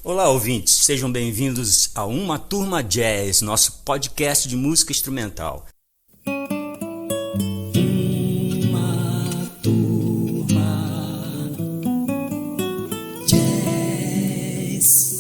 Olá, ouvintes, sejam bem-vindos a Uma Turma Jazz, nosso podcast de música instrumental. Uma Turma Jazz.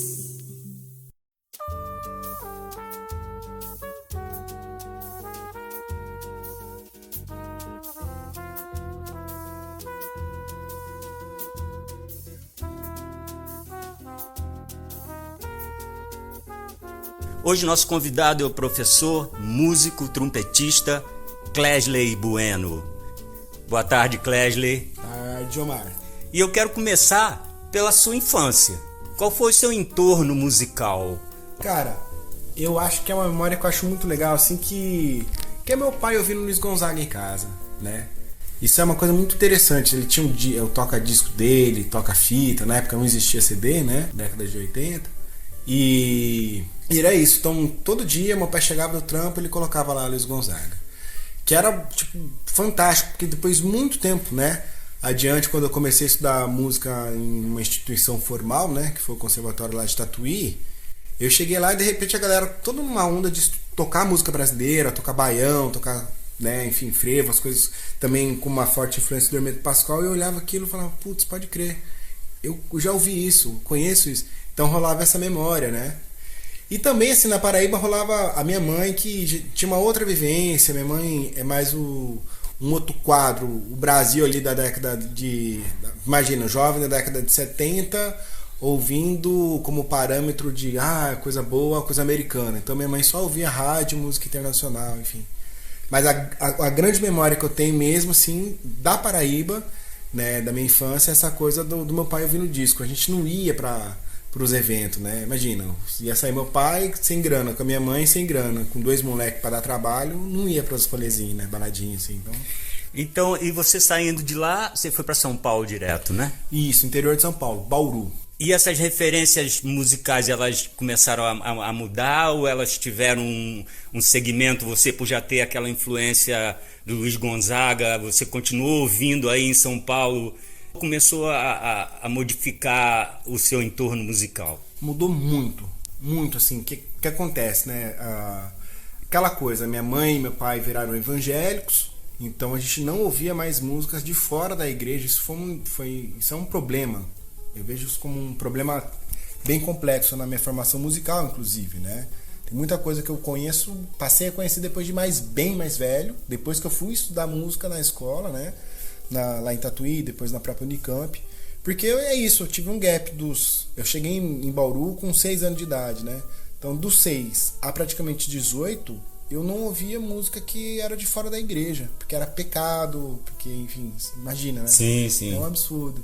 Hoje nosso convidado é o professor, músico, trompetista Clesley Bueno. Boa tarde, Clesley. Boa tarde, Omar. E eu quero começar pela sua infância. Qual foi o seu entorno musical? Cara, eu acho que é uma memória que eu acho muito legal, assim, que é meu pai ouvindo Luiz Gonzaga em casa, né? Isso é uma coisa muito interessante. Ele tinha o toca-disco dele, toca-fita, na época não existia CD, né? Década de 80. E era isso. Então, todo dia meu pai chegava do trampo, ele colocava lá Luiz Gonzaga. Que era, tipo, fantástico, porque depois de muito tempo, né? Adiante, quando eu comecei a estudar música em uma instituição formal, né? Que foi o conservatório lá de Tatuí. Eu cheguei lá e de repente a galera toda numa onda de tocar música brasileira, tocar baião, tocar, né, enfim, frevo, as coisas também com uma forte influência do Hermeto Pascoal. E eu olhava aquilo e falava, putz, pode crer, eu já ouvi isso, conheço isso. Então rolava essa memória, né? E também, assim, na Paraíba rolava a minha mãe, que tinha uma outra vivência. Minha mãe é mais um outro quadro. O Brasil ali da década de... Imagina, jovem da década de 70, ouvindo como parâmetro de coisa boa, coisa americana. Então minha mãe só ouvia rádio, música internacional, enfim. Mas a grande memória que eu tenho mesmo, assim, da Paraíba, né, da minha infância, é essa coisa do meu pai ouvindo disco. A gente não ia para os eventos, né? Imagina, ia sair meu pai sem grana, com a minha mãe sem grana, com dois moleques para dar trabalho, não ia para os rolezinhos, né? Baladinhos, assim, Então, e você saindo de lá, você foi para São Paulo direto, né? Isso, interior de São Paulo, Bauru. E essas referências musicais, elas começaram a mudar ou elas tiveram um segmento? Você, por já ter aquela influência do Luiz Gonzaga, você continuou ouvindo aí em São Paulo, começou a modificar o seu entorno musical? Mudou muito, muito, assim. O que acontece, né? Aquela coisa, minha mãe e meu pai viraram evangélicos, então a gente não ouvia mais músicas de fora da igreja. Isso é um problema. Eu vejo isso como um problema bem complexo na minha formação musical, inclusive, né? Tem muita coisa que eu conheço, passei a conhecer depois de bem mais velho, depois que eu fui estudar música na escola, né? Lá em Tatuí, depois na própria Unicamp. Porque é isso, eu tive um gap eu cheguei em Bauru com 6 anos de idade, né? Então, dos 6 a praticamente 18, eu não ouvia música que era de fora da igreja, porque era pecado, porque, enfim, imagina, né? Sim, sim. É um absurdo.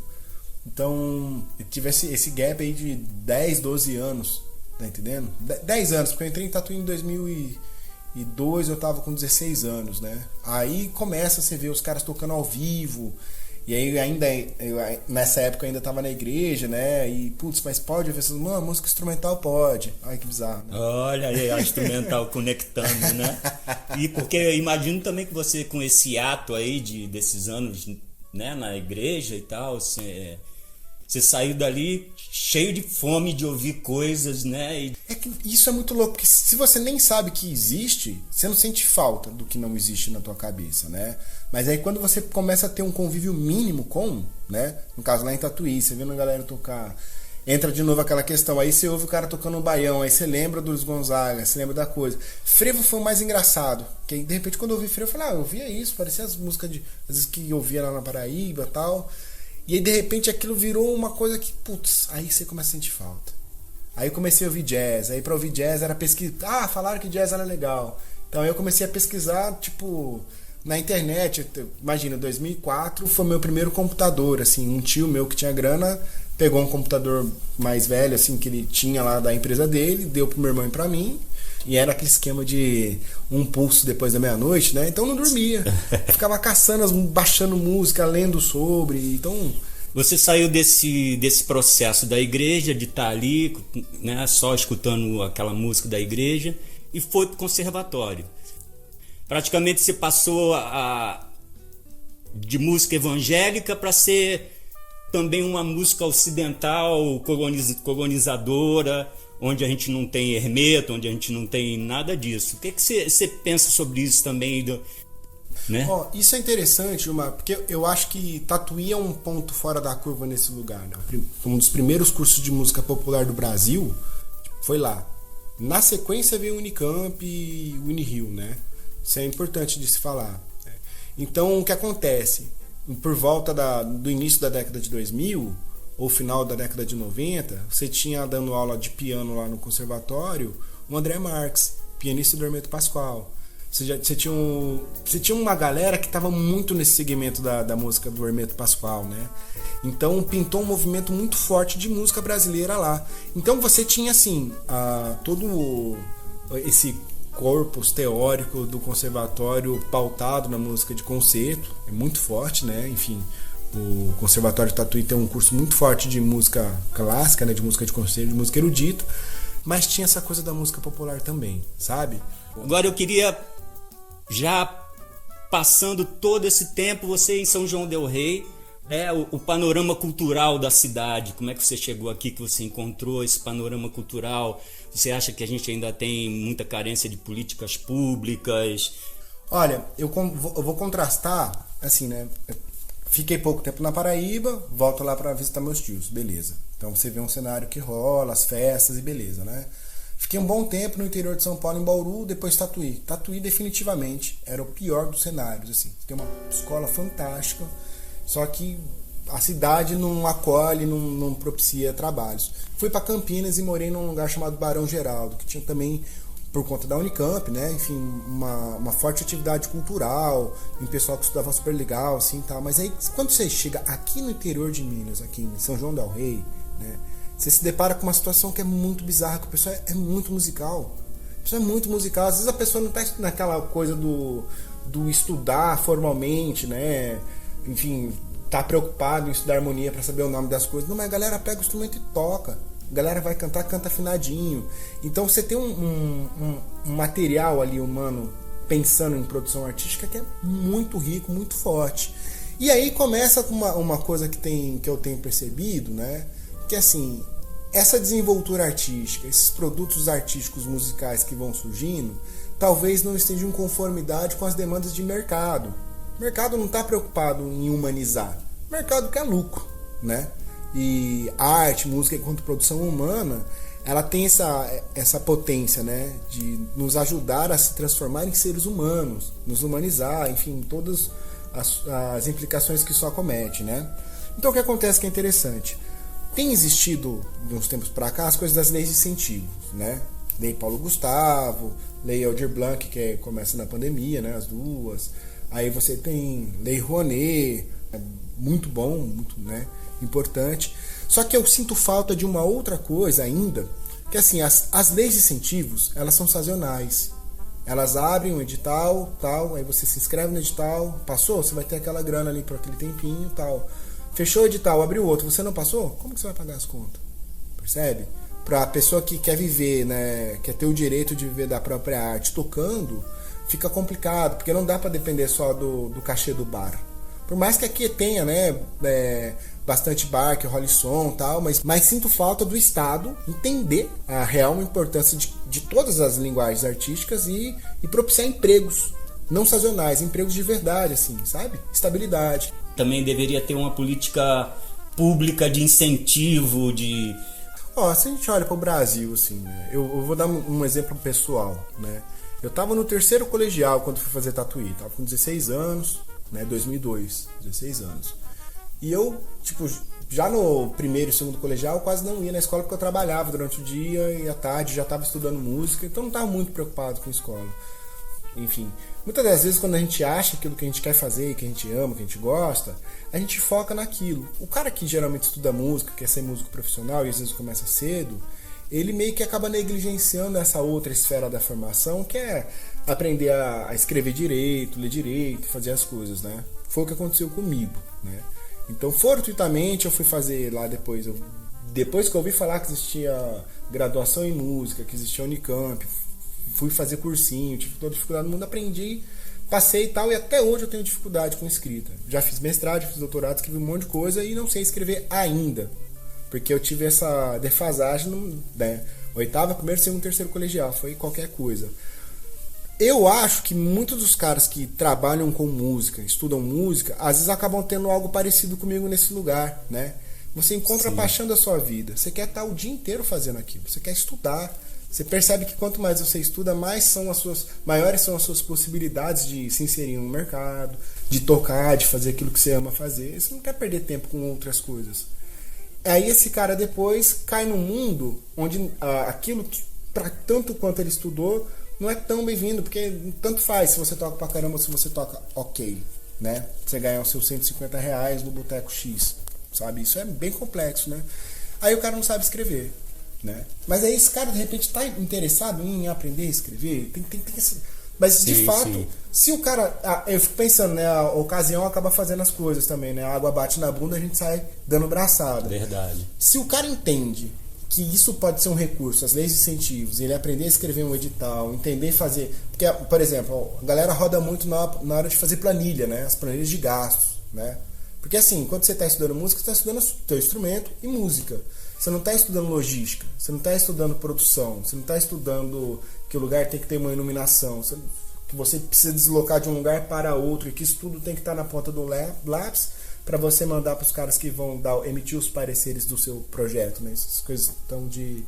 Então, eu tive esse gap aí de 10, 12 anos, tá entendendo? 10 anos, porque eu entrei em Tatuí em 2002, eu tava com 16 anos, né? Aí começa a você ver os caras tocando ao vivo, e aí nessa época eu ainda tava na igreja, né? E, putz, mas pode? Eu falei, mano, música instrumental pode. Ai, que bizarro, né? Olha aí, a instrumental conectando, né? E porque eu imagino também que você, com esse ato aí desses anos, né, na igreja e tal, você saiu dali cheio de fome de ouvir coisas, né? É que isso é muito louco, porque se você nem sabe que existe, você não sente falta do que não existe na tua cabeça, né? Mas aí quando você começa a ter um convívio mínimo com, né? No caso lá em Tatuí, você vendo a galera tocar, entra de novo aquela questão, aí você ouve o cara tocando um baião, aí você lembra do Luiz Gonzaga, você lembra da coisa. Frevo foi o mais engraçado, que aí, de repente quando eu ouvi frevo, eu falei, eu ouvia isso, parecia as músicas às vezes que eu ouvia lá na Paraíba e tal. E aí de repente aquilo virou uma coisa que, putz, aí você começa a sentir falta. Aí eu comecei a ouvir jazz, aí pra ouvir jazz era pesquisar, falaram que jazz era legal. Então aí eu comecei a pesquisar, tipo, na internet. Imagina, 2004 foi meu primeiro computador, assim, um tio meu que tinha grana pegou um computador mais velho, assim, que ele tinha lá da empresa dele, deu pro meu irmão e pra mim. E era aquele esquema de um pulso depois da meia-noite, né? Então eu não dormia. Ficava caçando, baixando música, lendo sobre. Então... Você saiu desse processo da igreja, de estar ali, né, só escutando aquela música da igreja, e foi pro conservatório. Praticamente você passou de música evangélica para ser também uma música ocidental, colonizadora, onde a gente não tem Hermeto, onde a gente não tem nada disso. O que você pensa sobre isso também? Né? Isso é interessante, Gilmar, porque eu acho que Tatuí é um ponto fora da curva nesse lugar. Né? Um dos primeiros cursos de música popular do Brasil foi lá. Na sequência veio o Unicamp e o Unirio, né? Isso é importante de se falar. Então, o que acontece? Por volta do início da década de 2000, ou final da década de 90, você tinha dando aula de piano lá no conservatório o André Marques, pianista do Hermeto Pascoal. Você tinha uma galera que estava muito nesse segmento da música do Hermeto Pascoal, né? Então pintou um movimento muito forte de música brasileira lá. Então você tinha assim todo esse corpus teórico do conservatório pautado na música de concerto, é muito forte, né? Enfim, o Conservatório de Tatuí tem um curso muito forte de música clássica, né? De música de concerto, de música erudita, mas tinha essa coisa da música popular também, sabe? Agora eu queria, já passando todo esse tempo, você em São João del Rei, o panorama cultural da cidade, como é que você chegou aqui, que você encontrou esse panorama cultural? Você acha que a gente ainda tem muita carência de políticas públicas? Olha, eu vou contrastar, assim, né? Fiquei pouco tempo na Paraíba, volto lá para visitar meus tios, beleza. Então você vê um cenário que rola, as festas e beleza, né? Fiquei um bom tempo no interior de São Paulo, em Bauru, depois Tatuí. Tatuí definitivamente era o pior dos cenários, assim. Tem uma escola fantástica, só que a cidade não acolhe, não propicia trabalhos. Fui para Campinas e morei num lugar chamado Barão Geraldo, que tinha também, por conta da Unicamp, né, enfim, uma forte atividade cultural, um pessoal que estudava super legal, assim, tal. Mas aí, quando você chega aqui no interior de Minas, aqui em São João del Rei, né, você se depara com uma situação que é muito bizarra, que o pessoal é muito musical. O pessoal é muito musical. Às vezes a pessoa não está naquela coisa do estudar formalmente, né, enfim, tá preocupado em estudar harmonia para saber o nome das coisas. Não, mas a galera pega o instrumento e toca. A galera vai cantar, canta afinadinho. Então você tem um material ali humano pensando em produção artística que é muito rico, muito forte. E aí começa com uma coisa que eu tenho percebido, né? Que assim, essa desenvoltura artística, esses produtos artísticos musicais que vão surgindo, talvez não estejam em conformidade com as demandas de mercado. O mercado não está preocupado em humanizar. O mercado quer lucro, né? E a arte, música enquanto produção humana, ela tem essa potência, né? De nos ajudar a se transformar em seres humanos, nos humanizar, enfim, todas as implicações que isso acomete, né? Então o que acontece que é interessante? Tem existido, de uns tempos para cá, as coisas das leis de incentivo, né? Lei Paulo Gustavo, Lei Aldir Blanc, que começa na pandemia, né? As duas. Aí você tem Lei Rouanet, muito bom, muito, né, importante. Só que eu sinto falta de uma outra coisa ainda, que assim, as leis de incentivos, elas são sazonais. Elas abrem um edital, tal, aí você se inscreve no edital, passou, você vai ter aquela grana ali por aquele tempinho, tal. Fechou o edital, abriu outro, você não passou? Como que você vai pagar as contas? Percebe? Para a pessoa que quer viver, né, quer ter o direito de viver da própria arte tocando, fica complicado, porque não dá para depender só do cachê do bar. Por mais que aqui tenha, né, bastante bar que role som e tal, mas sinto falta do Estado entender a real importância de todas as linguagens artísticas e propiciar empregos não sazonais, empregos de verdade, assim, sabe? Estabilidade. Também deveria ter uma política pública de incentivo, de... Se a gente olha para o Brasil, assim, né, eu vou dar um exemplo pessoal, né? Eu estava no terceiro colegial quando fui fazer Tatuí, estava com 16 anos, né, 2002, 16 anos. E eu, tipo, já no primeiro e segundo colegial, eu quase não ia na escola porque eu trabalhava durante o dia e à tarde já estava estudando música, então não estava muito preocupado com a escola. Enfim, muitas das vezes quando a gente acha aquilo que a gente quer fazer, que a gente ama, que a gente gosta, a gente foca naquilo. O cara que geralmente estuda música, quer ser músico profissional e às vezes começa cedo, ele meio que acaba negligenciando essa outra esfera da formação, que é aprender a escrever direito, ler direito, fazer as coisas, né? Foi o que aconteceu comigo, né? Então, fortuitamente, eu fui fazer lá depois que eu ouvi falar que existia graduação em música, que existia Unicamp, fui fazer cursinho, tive toda a dificuldade do mundo, aprendi Passei e tal, e até hoje eu tenho dificuldade com escrita. Já fiz mestrado, já fiz doutorado, escrevi um monte de coisa e não sei escrever ainda. Porque eu tive essa defasagem no, né, oitava, primeiro, segundo, terceiro colegial. Foi qualquer coisa. Eu acho que muitos dos caras que trabalham com música, estudam música, às vezes acabam tendo algo parecido comigo nesse lugar, né? Você encontra a paixão da sua vida. Você quer estar o dia inteiro fazendo aquilo. Você quer estudar. Você percebe que quanto mais você estuda, maiores são as suas possibilidades de se inserir no mercado, de tocar, de fazer aquilo que você ama fazer. Você não quer perder tempo com outras coisas. Aí esse cara depois cai num mundo onde aquilo que, para tanto quanto ele estudou, não é tão bem-vindo, porque tanto faz se você toca pra caramba ou se você toca ok, né? Você ganhar os seus R$150 no Boteco X, sabe? Isso é bem complexo, né? Aí o cara não sabe escrever, né? Mas aí esse cara, de repente, tá interessado em aprender a escrever, tem essa... Mas, de fato, se o cara... eu fico pensando, né? A ocasião acaba fazendo as coisas também, né? A água bate na bunda, a gente sai dando braçada. Verdade. Se o cara entende que isso pode ser um recurso, as leis de incentivos, ele aprender a escrever um edital, entender fazer... Porque, por exemplo, a galera roda muito na hora de fazer planilha, né? As planilhas de gastos, né? Porque assim, quando você está estudando música, você está estudando o seu instrumento e música. Você não está estudando logística, você não está estudando produção, você não está estudando que o lugar tem que ter uma iluminação, que você precisa deslocar de um lugar para outro e que isso tudo tem que estar na ponta do lápis para você mandar para os caras que vão emitir os pareceres do seu projeto, né? Essas coisas estão de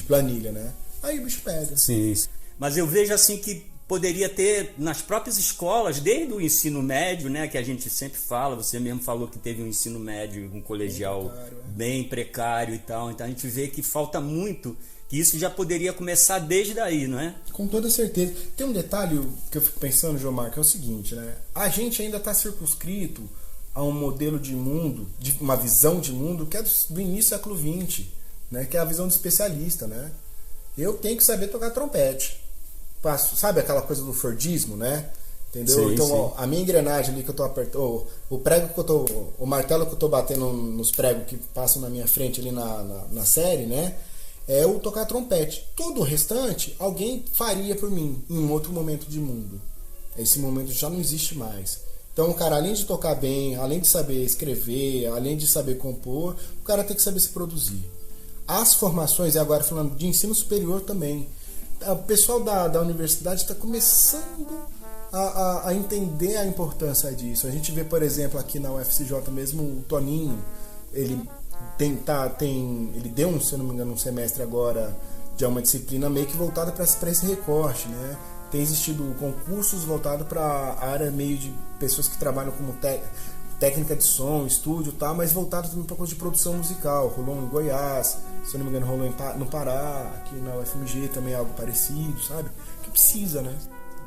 planilha, né? Aí o bicho pega. Sim. Mas eu vejo assim que poderia ter nas próprias escolas, desde o ensino médio, né, que a gente sempre fala, você mesmo falou que teve um ensino médio, um colegial bem precário e tal, então a gente vê que falta muito, que isso já poderia começar desde daí, não é? Com toda certeza. Tem um detalhe que eu fico pensando, João Marco, é o seguinte, né? A gente ainda está circunscrito a um modelo de mundo, de uma visão de mundo que é do início do século XX, né? Que é a visão do especialista, né? Eu tenho que saber tocar trompete. Sabe aquela coisa do Fordismo, né? Entendeu? Sim, então, sim. ó, a minha engrenagem ali que eu tô apertando, o prego que eu tô, o martelo que eu tô batendo nos pregos que passam na minha frente ali na série, né? É o tocar trompete. Todo o restante, alguém faria por mim em um outro momento de mundo. Esse momento já não existe mais. Então, o cara, além de tocar bem, além de saber escrever, além de saber compor, o cara tem que saber se produzir. As formações, e agora falando de ensino superior também, o pessoal da universidade está começando a entender a importância disso. A gente vê, por exemplo, aqui na UFCJ mesmo, o Toninho, ele deu, se eu não me engano, um semestre agora de uma disciplina meio que voltada para esse recorte, né? Tem existido concursos voltados para a área meio de pessoas que trabalham como técnica de som, estúdio e tal, mas voltado também para coisa de produção musical. Rolou em Goiás, se eu não me engano, rolou no Pará, aqui na UFMG também é algo parecido, sabe? Que precisa, né?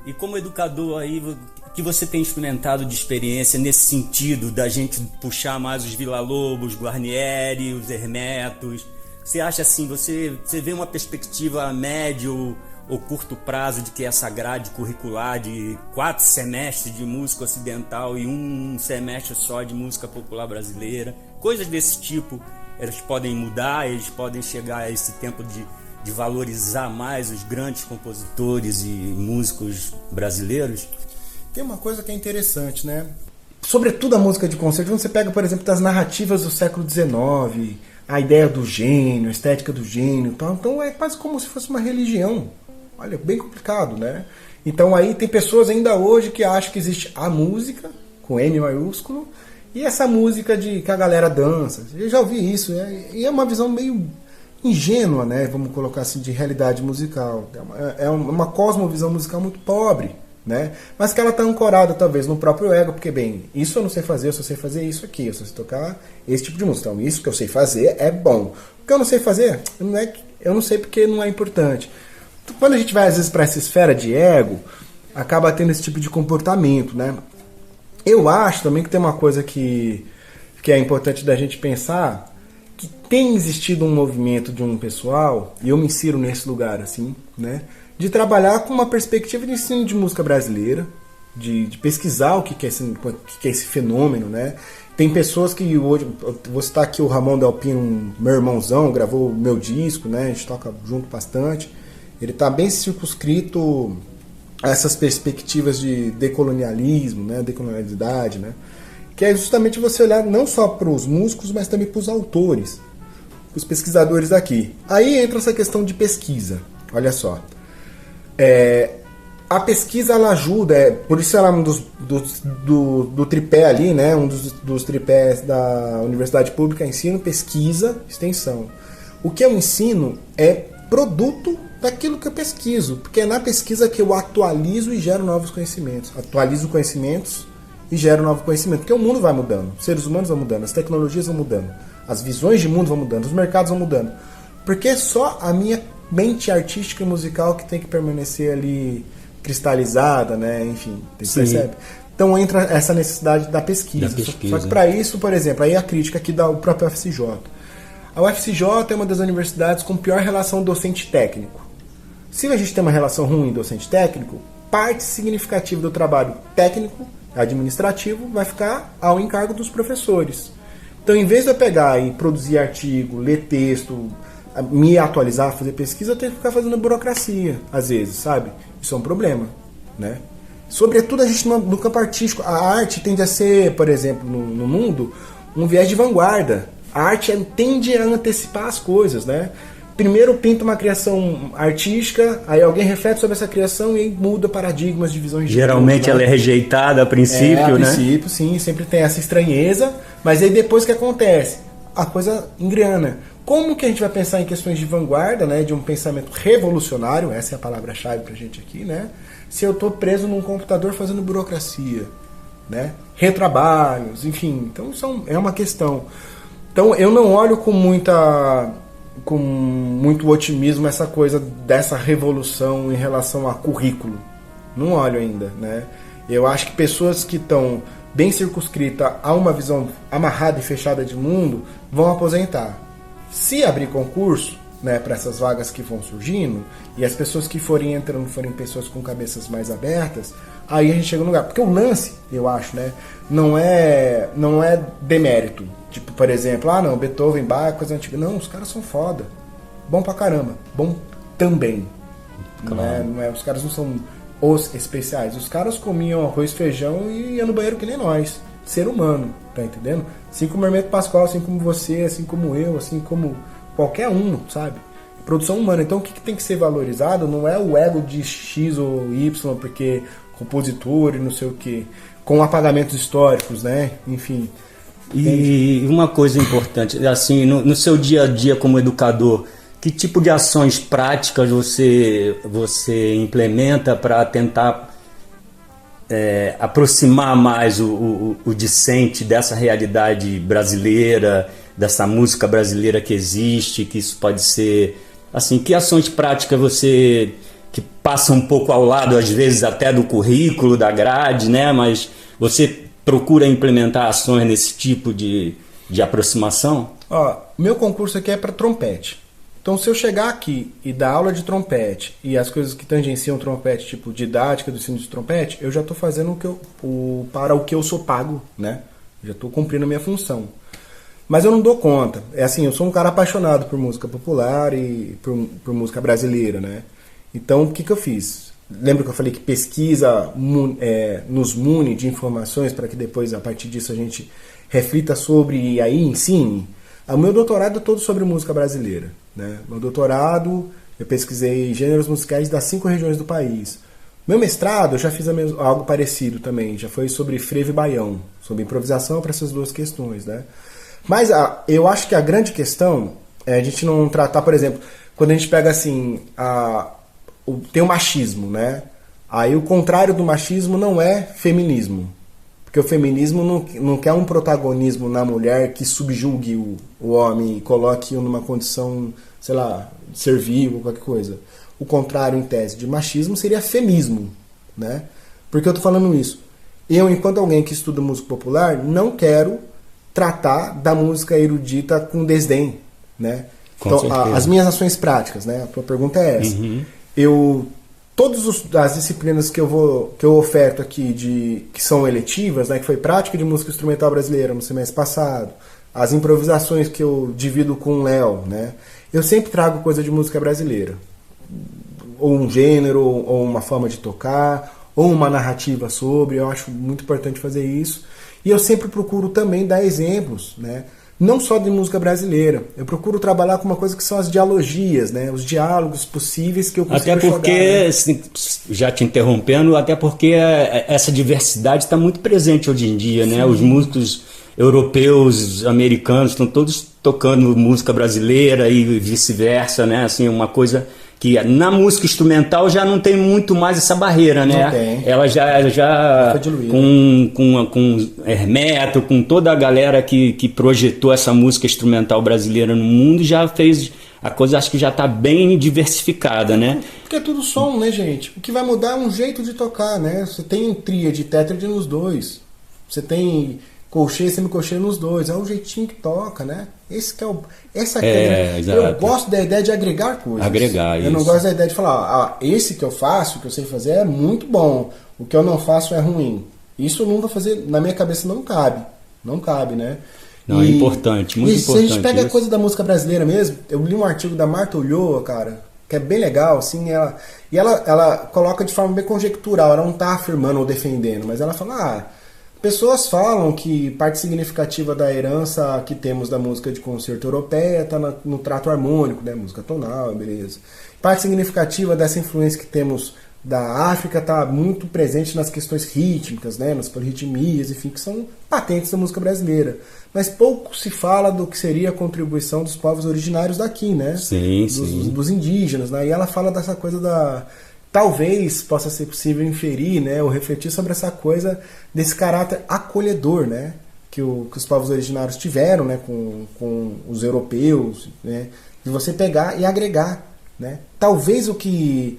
E como educador aí, o que você tem experimentado de experiência nesse sentido, da gente puxar mais os Villa-Lobos, Guarnieri, os Hermetos? Você acha assim, você vê uma perspectiva a médio ou curto prazo de que essa grade curricular de 4 semestres de música ocidental e um semestre só de música popular brasileira, coisas desse tipo, elas podem mudar, eles podem chegar a esse tempo de valorizar mais os grandes compositores e músicos brasileiros? Tem uma coisa que é interessante, né? Sobretudo a música de concerto, quando você pega, por exemplo, das narrativas do século XIX, a ideia do gênio, a estética do gênio, tal. Então é quase como se fosse uma religião. Olha, bem complicado, né? Então aí tem pessoas ainda hoje que acham que existe a música, com M maiúsculo, e essa música que a galera dança. Eu já ouvi isso, né? E é uma visão meio ingênua, né? Vamos colocar assim, de realidade musical. É uma cosmovisão musical muito pobre, né? Mas que ela está ancorada talvez no próprio ego, porque bem, isso eu não sei fazer, eu só sei fazer isso aqui, eu só sei tocar esse tipo de música. Então isso que eu sei fazer é bom. O que eu não sei fazer, eu não sei porque não é importante. Quando a gente vai às vezes para essa esfera de ego, acaba tendo esse tipo de comportamento, né? Eu acho também que tem uma coisa que é importante da gente pensar, que tem existido um movimento de um pessoal, e eu me insiro nesse lugar assim, né? De trabalhar com uma perspectiva de ensino de música brasileira, de pesquisar o que é esse fenômeno, né? Tem pessoas que hoje, vou citar aqui o Ramon Del Pino, meu irmãozão, gravou o meu disco, né? A gente toca junto bastante. Ele está bem circunscrito essas perspectivas de decolonialismo, né, decolonialidade, né, que é justamente você olhar não só para os músicos, mas também para os autores, os pesquisadores daqui. Aí entra essa questão de pesquisa. Olha só. A pesquisa ela ajuda, por isso ela é um do tripé ali, né? Um dos tripés da Universidade Pública, ensino, pesquisa, extensão. O que eu ensino é produto daquilo que eu pesquiso, porque é na pesquisa que eu atualizo e gero novos conhecimentos. Atualizo conhecimentos e gero novo conhecimento, porque o mundo vai mudando, os seres humanos vão mudando, as tecnologias vão mudando, as visões de mundo vão mudando, os mercados vão mudando. Porque é só a minha mente artística e musical que tem que permanecer ali cristalizada, né? Enfim, percebe? Então entra essa necessidade da pesquisa. Só que para isso, por exemplo, aí a crítica aqui da própria UFCJ. A UFCJ é uma das universidades com pior relação docente-técnico. Se a gente tem uma relação ruim docente-técnico, parte significativa do trabalho técnico, administrativo, vai ficar ao encargo dos professores. Então, em vez de eu pegar e produzir artigo, ler texto, me atualizar, fazer pesquisa, eu tenho que ficar fazendo burocracia, às vezes, sabe? Isso é um problema, né? Sobretudo a gente no campo artístico. A arte tende a ser, por exemplo, no mundo, um viés de vanguarda. A arte tende a antecipar as coisas, né? Primeiro pinta uma criação artística, aí alguém reflete sobre essa criação e aí muda paradigmas de visões de geralmente mundo, ela é rejeitada a princípio, né? A princípio, sim, sempre tem essa estranheza, mas aí depois que acontece, a coisa engrana. Como que a gente vai pensar em questões de vanguarda, né, de um pensamento revolucionário, essa é a palavra-chave pra gente aqui, né? Se eu estou preso num computador fazendo burocracia, né? Retrabalhos, enfim, então é uma questão. Então eu não olho com muito otimismo essa coisa dessa revolução em relação a currículo. Não olho ainda, né? Eu acho que pessoas que estão bem circunscritas a uma visão amarrada e fechada de mundo vão aposentar. Se abrir concurso, né, para essas vagas que vão surgindo, e as pessoas que forem entrando forem pessoas com cabeças mais abertas, aí a gente chega no lugar. Porque o lance, eu acho, né, não é demérito. Tipo, por exemplo, não, Beethoven, Bach, coisa antiga. Não, os caras são foda. Bom pra caramba. Bom também. Claro. Não é, os caras não são os especiais. Os caras comiam arroz, feijão e iam no banheiro que nem nós. Ser humano, tá entendendo? Assim como o Hermeto Pascoal, assim como você, assim como eu, assim como qualquer um, sabe? Produção humana. Então o que tem que ser valorizado não é o ego de X ou Y, porque compositor e não sei o que, com apagamentos históricos, né? Enfim. E uma coisa importante, assim, no seu dia a dia como educador, que tipo de ações práticas você implementa para tentar aproximar mais o discente dessa realidade brasileira, dessa música brasileira que existe, que isso pode ser, assim, que ações práticas você, que passa um pouco ao lado, às vezes até do currículo, da grade, né, mas você procura implementar ações nesse tipo de aproximação? Meu concurso aqui é para trompete. Então, se eu chegar aqui e dar aula de trompete e as coisas que tangenciam trompete, tipo didática do ensino de trompete, eu já estou fazendo para o que eu sou pago, né? Já estou cumprindo a minha função. Mas eu não dou conta. É assim, eu sou um cara apaixonado por música popular e por música brasileira, né? Então, o que eu fiz? Lembra que eu falei que pesquisa nos mune de informações para que depois, a partir disso, a gente reflita sobre e aí ensine? O meu doutorado é todo sobre música brasileira, né? Meu doutorado, eu pesquisei gêneros musicais das 5 regiões do país. Meu mestrado, eu já fiz algo parecido também, já foi sobre frevo e baião, sobre improvisação para essas duas questões, né? Mas eu acho que a grande questão é a gente não tratar, por exemplo, quando a gente pega assim, tem o machismo, né? Aí o contrário do machismo não é feminismo. Porque o feminismo não quer um protagonismo na mulher que subjugue o homem e coloque-o numa condição, sei lá, servil ou qualquer coisa. O contrário, em tese, de machismo seria femismo, né? Por que eu tô falando isso? Eu, enquanto alguém que estuda música popular, não quero tratar da música erudita com desdém, né? Então, as minhas ações práticas, né? A tua pergunta é essa. Uhum. Todas as disciplinas que eu oferto aqui que são eletivas, né, que foi prática de música instrumental brasileira no semestre passado, as improvisações que eu divido com o Léo, né, eu sempre trago coisa de música brasileira. ou um gênero, ou uma forma de tocar, ou uma narrativa sobre. Eu acho muito importante fazer isso. E eu sempre procuro também dar exemplos, né? Não só de música brasileira. Eu procuro trabalhar com uma coisa que são as dialogias, né? Os diálogos possíveis que eu consigo Até porque, jogar, né? já te interrompendo, até porque essa diversidade está muito presente hoje em dia, né? Os músicos europeus, americanos, estão todos tocando música brasileira e vice-versa, né? Assim, uma coisa que na música instrumental já não tem muito mais essa barreira, né? Não tem. Ela já Foi diluída. com Hermeto, com toda a galera que projetou essa música instrumental brasileira no mundo, já fez a coisa, acho que já está bem diversificada, né? Porque é tudo som, né, gente? O que vai mudar é um jeito de tocar, né? Você tem tríade, tétrade nos dois. Você tem colchê e semicolchê nos dois. É o jeitinho que toca, né? Esse que é o... Essa eu gosto da ideia de agregar coisas. Agregar, eu não gosto da ideia de falar, esse que eu faço, que eu sei fazer é muito bom. O que eu não faço é ruim. Isso eu não vou fazer, na minha cabeça não cabe. Não cabe, né? Não, é importante, muito importante. Se a gente pega a coisa da música brasileira mesmo, eu li um artigo da Marta Ulloa, cara, que é bem legal, assim, ela coloca de forma bem conjectural, ela não tá afirmando ou defendendo, mas ela fala, pessoas falam que parte significativa da herança que temos da música de concerto europeia está no trato harmônico, né? Música tonal, beleza. Parte significativa dessa influência que temos da África está muito presente nas questões rítmicas, né? Nas polirritmias, enfim, que são patentes da música brasileira. Mas pouco se fala do que seria a contribuição dos povos originários daqui, né? Sim, dos indígenas, né? E ela fala dessa coisa da... Talvez possa ser possível inferir, né, ou refletir sobre essa coisa desse caráter acolhedor, né, que os povos originários tiveram, né, com os europeus, né, de você pegar e agregar, né. Talvez o que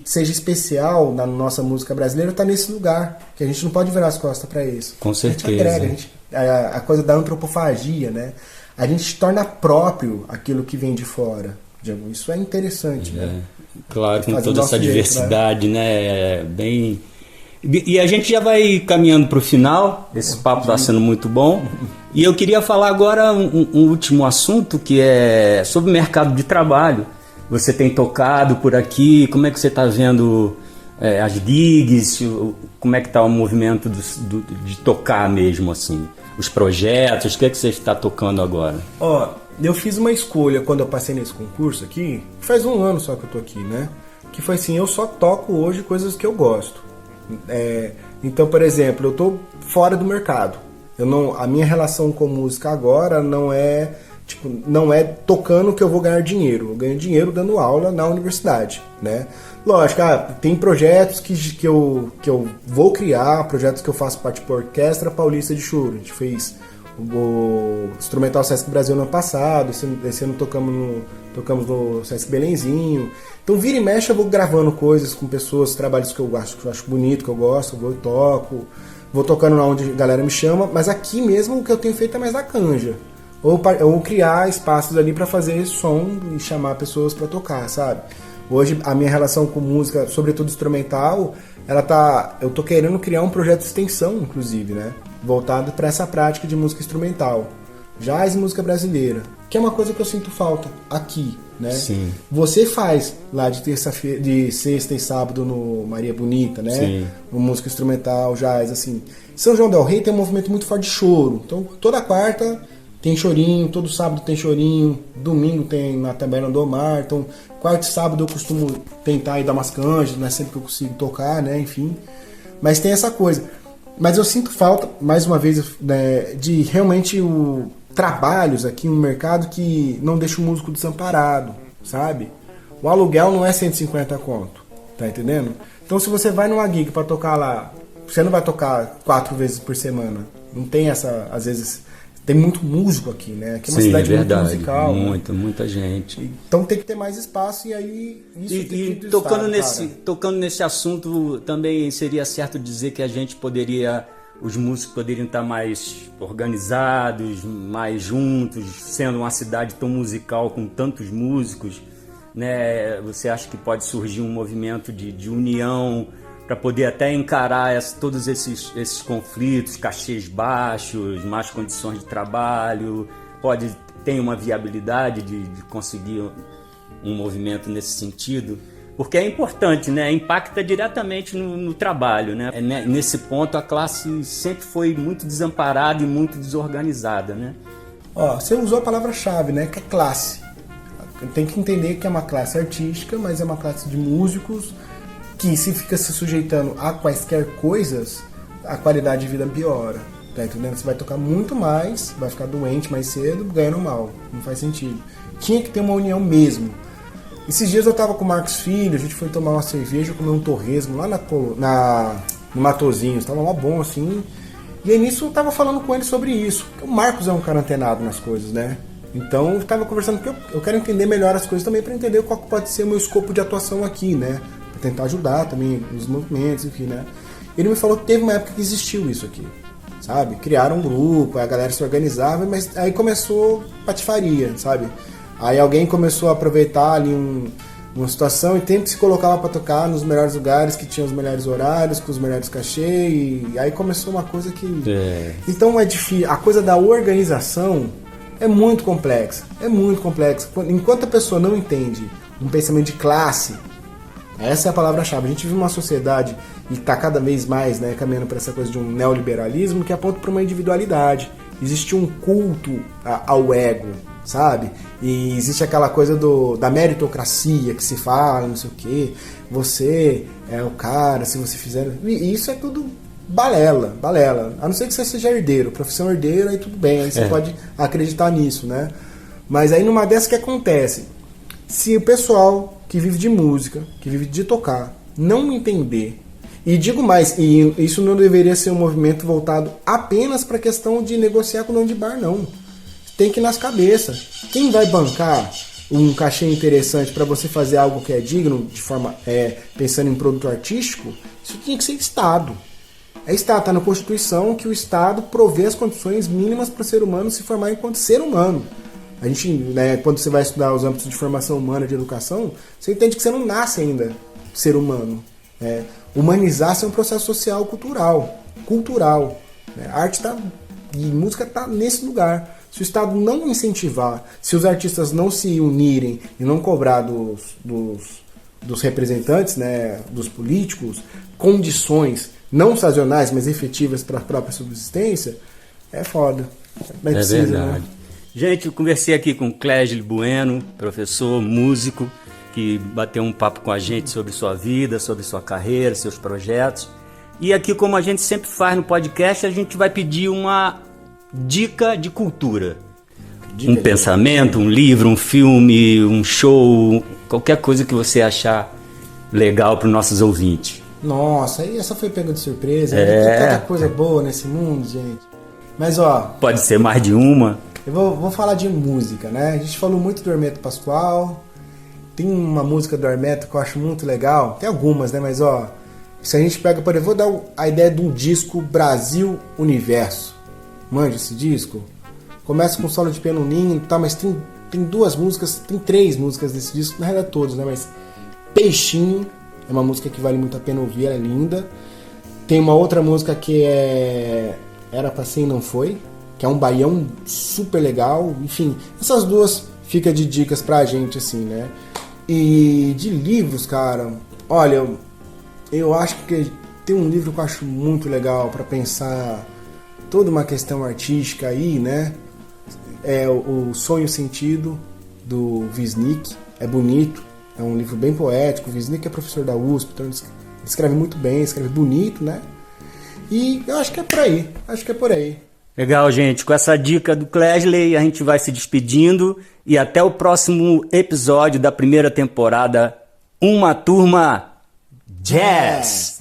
seja especial na nossa música brasileira está nesse lugar, que a gente não pode virar as costas para isso. Com certeza. A gente agrega, a coisa da antropofagia, né, a gente torna próprio aquilo que vem de fora. Isso é interessante, né? Claro, com toda essa diversidade, né? Bem... E a gente já vai caminhando para o final, esse papo está sendo muito bom. E eu queria falar agora um último assunto, que é sobre o mercado de trabalho. Você tem tocado por aqui, como é que você está vendo as gigs, como é que está o movimento de tocar mesmo, assim? Os projetos, o que é que você está tocando agora? Eu fiz uma escolha quando eu passei nesse concurso aqui, faz 1 ano só que eu tô aqui, né? Que foi assim, eu só toco hoje coisas que eu gosto. Então, por exemplo, eu tô fora do mercado. A minha relação com música agora não é tocando que eu vou ganhar dinheiro. Eu ganho dinheiro dando aula na universidade, né? Lógico, tem projetos que eu vou criar, projetos que eu faço parte por Orquestra Paulista de Choro. A gente fez o Instrumental Sesc Brasil no ano passado, esse ano tocamos no Sesc Belenzinho. Então vira e mexe eu vou gravando coisas com pessoas, trabalhos que eu acho bonito, que eu gosto, eu vou e toco, vou tocando lá onde a galera me chama, mas aqui mesmo o que eu tenho feito é mais na canja. Ou criar espaços ali para fazer som e chamar pessoas para tocar, sabe? Hoje a minha relação com música, sobretudo instrumental, eu tô querendo criar um projeto de extensão, inclusive, né? Voltado para essa prática de música instrumental, jazz e música brasileira, que é uma coisa que eu sinto falta aqui, né? Sim. Você faz lá de sexta e sábado no Maria Bonita, né? Sim. Música instrumental, jazz, assim. São João del Rei tem um movimento muito forte de choro, então toda quarta tem chorinho, todo sábado tem chorinho, domingo tem na Taberna do Omar, então quarta e sábado eu costumo tentar ir dar umas canjas, não é sempre que eu consigo tocar, né? Enfim, mas tem essa coisa. Mas eu sinto falta, mais uma vez, né, de realmente trabalhos aqui no mercado que não deixa o músico desamparado, sabe? O aluguel não é 150 conto, tá entendendo? Então se você vai numa gig pra tocar lá, você não vai tocar 4 vezes por semana. Não tem essa, às vezes... Tem muito músico aqui, né? Aqui é uma cidade muito musical. Muita gente. Então tem que ter mais espaço e aí... Isso tocando nesse assunto, também seria certo dizer que os músicos poderiam estar mais organizados, mais juntos, sendo uma cidade tão musical com tantos músicos, né? Você acha que pode surgir um movimento de união para poder até encarar todos esses conflitos, cachês baixos, más condições de trabalho, tem uma viabilidade de conseguir um movimento nesse sentido? porque é importante, né? Impacta diretamente no trabalho, né? Nesse ponto a classe sempre foi muito desamparada e muito desorganizada, né? Ó, você usou a palavra-chave, né? Que é classe. Tem que entender que é uma classe artística, mas é uma classe de músicos que, se fica se sujeitando a quaisquer coisas, a qualidade de vida piora. Tá entendendo? Você vai tocar muito mais, vai ficar doente mais cedo, ganhando mal. Não faz sentido. Tinha que ter uma união mesmo. Esses dias eu tava com o Marcos Filho, a gente foi tomar uma cerveja, comer um torresmo lá no Matozinhos, tava lá bom assim. E aí nisso eu tava falando com ele sobre isso. O Marcos é um cara antenado nas coisas, né? Então eu tava conversando, porque eu quero entender melhor as coisas também para entender qual pode ser o meu escopo de atuação aqui, né? Pra tentar ajudar também nos movimentos, enfim, né? Ele me falou que teve uma época que existiu isso aqui, sabe? Criaram um grupo, a galera se organizava, mas aí começou patifaria, sabe? Aí alguém começou a aproveitar ali uma situação e sempre se colocava para tocar nos melhores lugares, que tinham os melhores horários, com os melhores cachê, e aí começou uma coisa que... Então é difícil. A coisa da organização é muito complexa. É muito complexa. Enquanto a pessoa não entende um pensamento de classe, essa é a palavra-chave. A gente vive uma sociedade e está cada vez mais, né, caminhando para essa coisa de um neoliberalismo que aponta para uma individualidade. Existe um culto ao ego, sabe? E existe aquela coisa da meritocracia que se fala, não sei o quê. Você é o cara, se você fizer... E isso é tudo balela. A não ser que você seja herdeiro, profissão herdeira, aí tudo bem, aí você pode acreditar nisso, né? Mas aí numa dessas que acontece, se o pessoal que vive de música, que vive de tocar, não entender, e digo mais, e isso não deveria ser um movimento voltado apenas para a questão de negociar com o dono de bar, não. Tem que ir nas cabeças. Quem vai bancar um cachê interessante para você fazer algo que é digno, de forma pensando em produto artístico, isso tinha que ser Estado. Está na Constituição que o Estado provê as condições mínimas para o ser humano se formar enquanto ser humano. A gente, né, quando você vai estudar os âmbitos de formação humana, de educação, você entende que você não nasce ainda ser humano. Humanizar-se é um processo social cultural. Né? A arte e música está nesse lugar. Se o Estado não incentivar, se os artistas não se unirem e não cobrar dos representantes, né, dos políticos, condições não sazonais, mas efetivas para a própria subsistência, é foda. Mas precisa, verdade. Né? Gente, eu conversei aqui com Cléslie Bueno, professor, músico, que bateu um papo com a gente sobre sua vida, sobre sua carreira, seus projetos. E aqui, como a gente sempre faz no podcast, a gente vai pedir uma dica de cultura. Um pensamento, um livro, um filme, um show, qualquer coisa que você achar legal para os nossos ouvintes. Nossa, aí essa foi pega de surpresa. Tem tanta coisa boa nesse mundo, gente. Mas ó... Pode ser mais de uma. Eu vou falar de música, né? A gente falou muito do Hermeto Pascoal. Tem uma música do Hermeto que eu acho muito legal. Tem algumas, né? Mas ó, se a gente pega, por exemplo, vou dar a ideia de um disco Brasil Universo. Manja esse disco? Começa com solo de piano ninho, tá, mas tem duas músicas, tem 3 músicas desse disco, na realidade todos, né? Mas Peixinho é uma música que vale muito a pena ouvir, ela é linda. Tem uma outra música que é Era Pra Ser e Não Foi, que é um baião super legal. Enfim, essas duas fica de dicas pra gente, assim, né? E de livros, cara, olha, eu acho que tem um livro que eu acho muito legal pra pensar toda uma questão artística aí, né? É o Sonho Sentido, do Wisnik. É bonito, é um livro bem poético. O Wisnik é professor da USP, então ele escreve muito bem, escreve bonito, né? E eu acho que é por aí. Legal, gente. Com essa dica do Cléslie, a gente vai se despedindo e até o próximo episódio da primeira temporada Uma Turma Jazz.